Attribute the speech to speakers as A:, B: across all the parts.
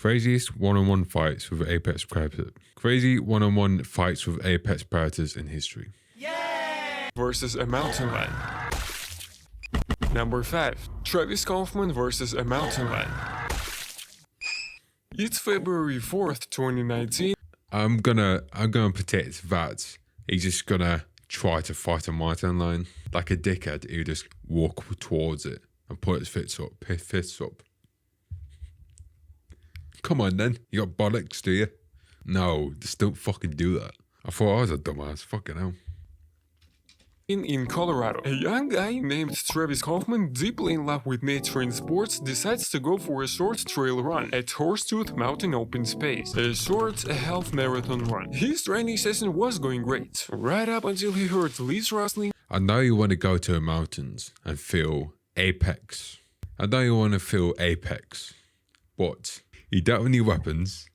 A: Craziest one-on-one fights with apex predators. Crazy one-on-one fights with apex predators in history.
B: Versus a mountain lion. Number 5. Travis Kaufman versus a mountain lion. It's February 4th, 2019.
A: I'm gonna predict that he's just gonna try to fight a mountain lion like a dickhead. He'll just walk towards it and put his fists up. Come on then, you got bollocks, do you? No, just don't fucking do that. I thought I was a dumbass, fucking hell.
B: In Colorado, a young guy named Travis Kaufman, deeply in love with nature and sports, decides to go for a short trail run at Horsetooth Mountain Open Space, a half marathon run. His training session was going great, right up until he heard leaves rustling.
A: I know you want to go to the mountains and feel apex. But you don't have any weapons.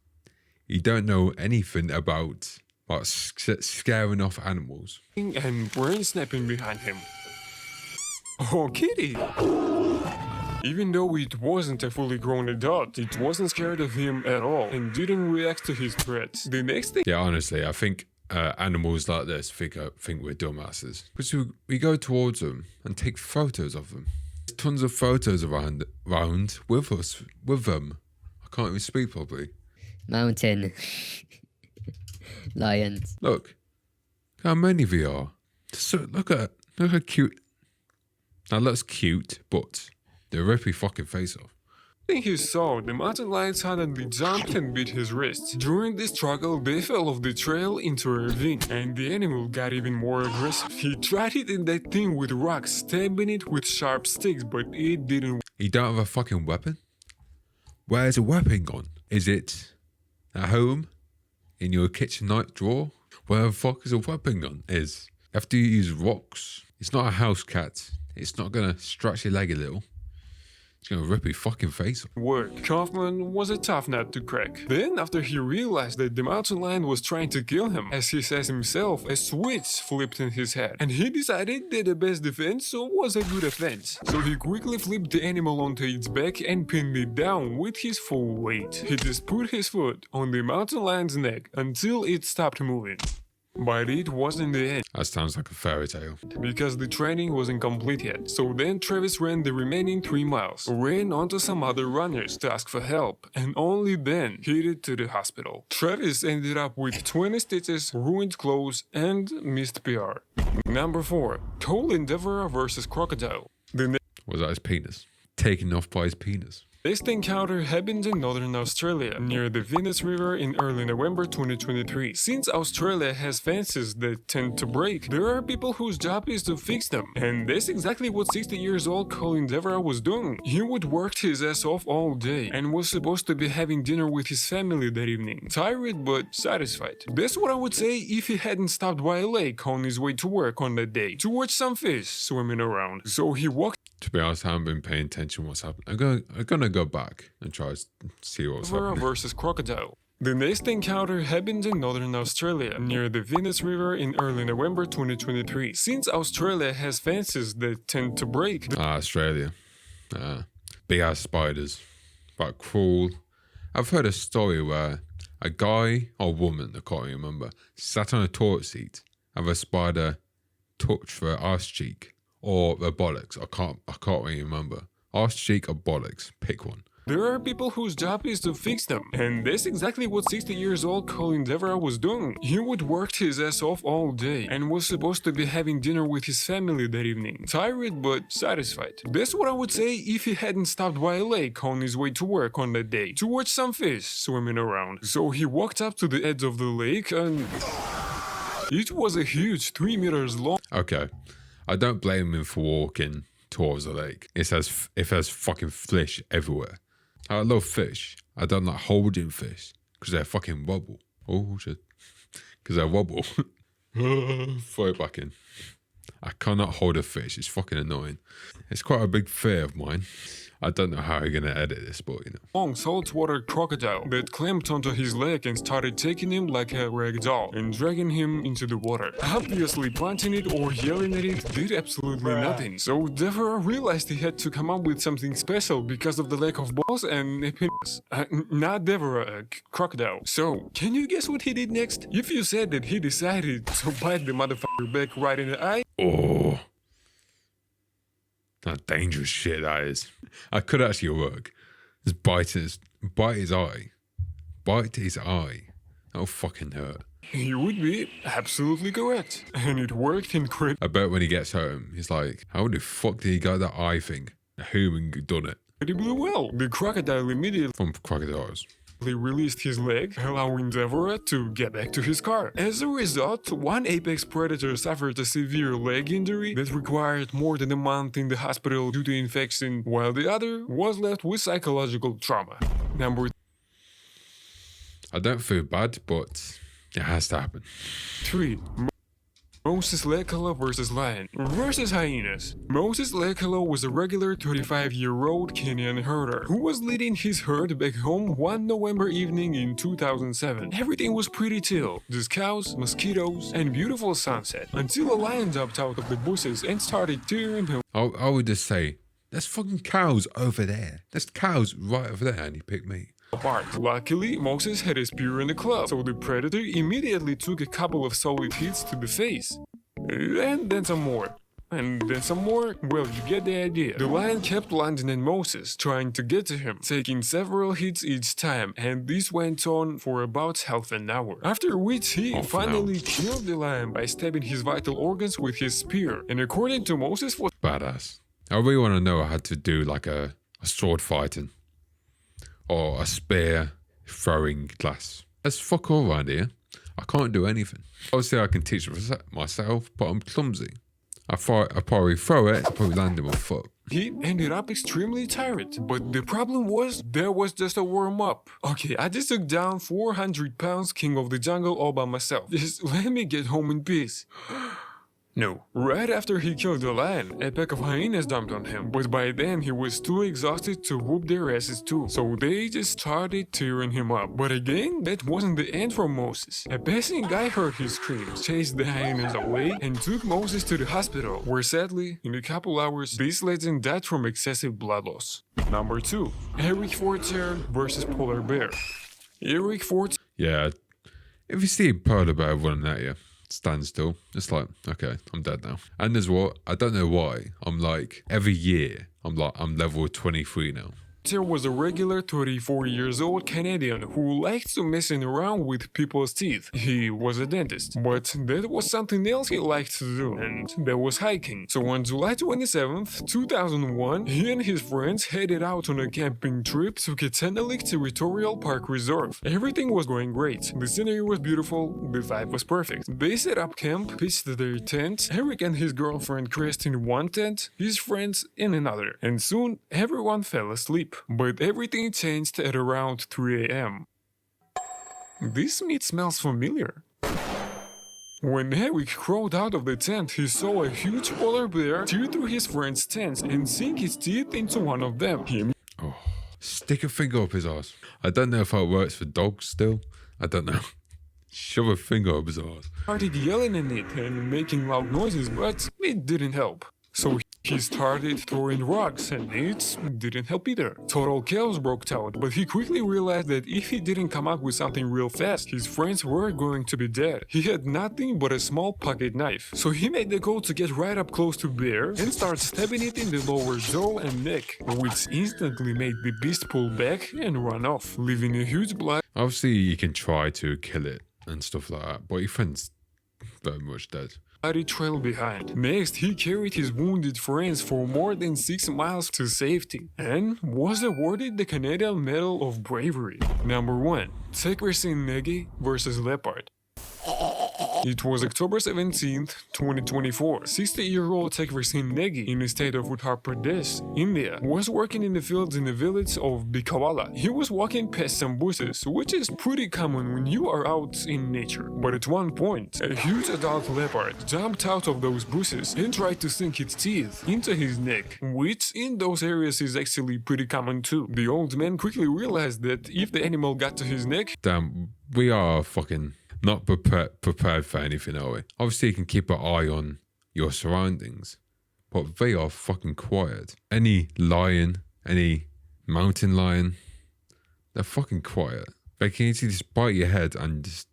A: You don't know anything about scaring off animals.
B: And brain snapping behind him. Oh, kitty! Even though it wasn't a fully grown adult, it wasn't scared of him at all and didn't react to his threats. The next thing...
A: Yeah, honestly, I think animals like this think we're dumbasses. But we go towards them and take photos of them. There's tons of photos around with them. I can't even speak properly.
C: Mountain lions.
A: Look how many we are. So look how cute. That looks cute, but they rip your fucking face off.
B: thing he saw, the mountain lion suddenly jumped and bit his wrist. During this struggle, they fell off the trail into a ravine, and the animal got even more aggressive. He tried hitting that thing with rocks, stabbing it with sharp sticks, but it didn't.
A: You don't have a fucking weapon? Where's a weapon gone? Is it at home? In your kitchen night drawer? Where the fuck is a weapon gone? You have to use rocks. It's not a house cat. It's not gonna scratch your leg a little. It's gonna rip your fucking face off.
B: Work. Kaufman was a tough nut to crack. Then, after he realized that the mountain lion was trying to kill him, as he says himself, a switch flipped in his head, and he decided that the best defense was a good offense. So he quickly flipped the animal onto its back and pinned it down with his full weight. He just put his foot on the mountain lion's neck until it stopped moving. But it wasn't the end,
A: That sounds like a fairy tale.
B: because the training wasn't complete yet. So then Travis ran the remaining 3 miles, ran onto some other runners to ask for help, and only then headed to the hospital. Travis ended up with 20 stitches, ruined clothes, and missed PR. Number 4. Tall Endeavor versus Crocodile. The
A: Was that his penis? Taken off by his penis.
B: next encounter happened in northern Australia, near the Venus River in early November 2023. Since Australia has fences that tend to break, there are people whose job is to fix them. And that's exactly what 60 years old Colin Devereux was doing. He would work his ass off all day and was supposed to be having dinner with his family that evening. Tired but satisfied. That's what I would say if he hadn't stopped by a lake on his way to work on that day to watch some fish swimming around. So he walked
A: To be honest, I haven't been paying attention to what's happening. I'm gonna go back and try to see what's happening.
B: versus Crocodile. The next encounter happened in northern Australia, near the Venus River in early November 2023. Since Australia has fences that tend to break,
A: Australia. Big ass spiders. But cruel. I've heard a story where a guy or woman, I can't even remember, sat on a toilet seat and a spider touched their arse cheek. Or the bollocks. I can't really remember. Arse cheek or bollocks. Pick one.
B: there are people whose job is to fix them. And that's exactly what 60 years old Colin Devereux was doing. He would work his ass off all day and was supposed to be having dinner with his family that evening. Tired but satisfied. That's what I would say if he hadn't stopped by a lake on his way to work on that day to watch some fish swimming around. So he walked up to the edge of the lake and it was a huge 3 meters long.
A: Okay. I don't blame him for walking towards the lake. It has fucking fish everywhere. I love fish. I don't like holding fish because they fucking wobble. Oh shit. Because they wobble. Throw it back in. I cannot hold a fish. It's fucking annoying. It's quite a big fear of mine. I don't know how you're gonna edit this, but you know.
B: long saltwater crocodile that clamped onto his leg and started taking him like a rag doll and dragging him into the water. Obviously, punching it or yelling at it did absolutely nothing. So Deborah realized he had to come up with something special because of the lack of balls and a penis. Not Deborah, a crocodile. So, can you guess what he did next? If you said that he decided to bite the motherfucker back right in the eye,
A: Oh, that dangerous shit that is. I could actually work. Just bite his eye. Bite his eye. That'll fucking hurt.
B: you would be absolutely correct. And it worked incredibly
A: I bet when he gets home, he's like, how the fuck did he get that eye thing? A human done it.
B: well. The crocodile immediately
A: From crocodiles.
B: released his leg, allowing Deborah to get back to his car. As a result, one apex predator suffered a severe leg injury that required more than a month in the hospital due to infection, while the other was left with psychological trauma. Number
A: I don't feel bad, but it has to happen.
B: 3. Moses Lekala vs. Lion vs. Hyenas. Moses Lekala was a regular 35-year-old Kenyan herder who was leading his herd back home one November evening in 2007. Everything was pretty chill, just cows, mosquitoes, and beautiful sunset, until a lion jumped out of the bushes and started tearing him
A: I would just say, there's fucking cows over there. There's cows right over there, and he picked me.
B: apart. Luckily, Moses had a spear and a club, so the predator immediately took a couple of solid hits to the face. And then some more. And then some more. Well, you get the idea. The lion kept lunging at Moses, trying to get to him, taking several hits each time, and this went on for about half an hour. After which he finally killed the lion by stabbing his vital organs with his spear. And according to Moses, was
A: Badass. I really want to know how to do like a sword fighting. Or a spear throwing class. That's fuck all around here. I can't do anything. Obviously I can teach myself, but I'm clumsy. I probably throw it, I probably land in my foot.
B: He ended up extremely tired, but the problem was there was just a warm-up. Okay, I just took down 400 pounds King of the Jungle all by myself. Just let me get home in peace. No. Right after he killed the lion, a pack of hyenas jumped on him, but by then he was too exhausted to whoop their asses too, so they just started tearing him up. But again, that wasn't the end for Moses. A passing guy heard his screams, chased the hyenas away, and took Moses to the hospital, where sadly, in a couple hours, this legend died from excessive blood loss. Number 2. Eric Fortier vs. Polar Bear. Eric Fortier
A: Yeah. If you see a polar bear running at you, stand still. It's like, okay, I'm dead now. And there's what? I don't know why. I'm like, every year, I'm level 23 now.
B: was a regular 34 years old Canadian who liked to messing around with people's teeth. He was a dentist, but that was something else he liked to do, and that was hiking. So on July 27th, 2001, he and his friends headed out on a camping trip to Katanalik Territorial Park Reserve. Everything was going great. The scenery was beautiful, the vibe was perfect. They set up camp, pitched their tent, Eric and his girlfriend crashed in one tent, his friends in another, and soon everyone fell asleep. But everything changed at around 3 a.m. This meat smells familiar. When Eric crawled out of the tent, he saw a huge polar bear tear through his friend's tent and sink his teeth into one of them. He
A: Stick a finger up his ass. I don't know if that works for dogs still. I don't know. Shove a finger up his ass.
B: started yelling at it and making loud noises, but it didn't help. So he started throwing rocks, and it didn't help either. Total chaos broke out, but he quickly realized that if he didn't come up with something real fast, his friends were going to be dead. He had nothing but a small pocket knife, so he made the goal to get right up close to Bear and start stabbing it in the lower jaw and neck, which instantly made the beast pull back and run off, leaving a huge blood
A: Obviously, you can try to kill it and stuff like that, but your friend's very much dead.
B: trail behind. Next, he carried his wounded friends for more than 6 miles to safety and was awarded the Canadian Medal of Bravery. Number 1. Tekresen Negi vs. Leopard. It was October 17th, 2024. 60-year-old Tekveer Singh Negi in the state of Uttar Pradesh, India, was working in the fields in the village of Bikawala. He was walking past some bushes, which is pretty common when you are out in nature. But at one point, a huge adult leopard jumped out of those bushes and tried to sink its teeth into his neck, which in those areas is actually pretty common too. The old man quickly realized that if the animal got to his neck,
A: Damn, we are fucking not prepared for anything, are we? Obviously, you can keep an eye on your surroundings, but they are fucking quiet. Any lion, any mountain lion, they're fucking quiet. They can easily just bite your head and just...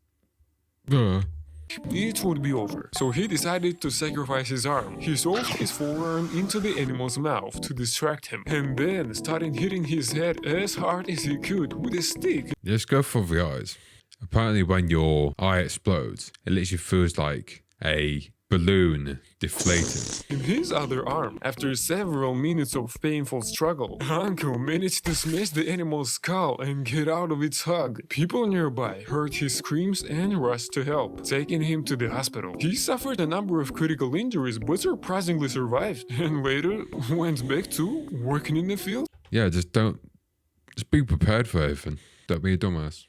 B: it would be over. So he decided to sacrifice his arm. He shoved his forearm into the animal's mouth to distract him, and then started hitting his head as hard as he could with a stick.
A: Just go for the eyes. Apparently, when your eye explodes, it literally feels like a balloon deflated.
B: In his other arm, after several minutes of painful struggle, Uncle managed to smash the animal's skull and get out of its hug. People nearby heard his screams and rushed to help, taking him to the hospital. He suffered a number of critical injuries but surprisingly survived, and later went back to working in the field.
A: Yeah, just be prepared for everything. Don't be a dumbass.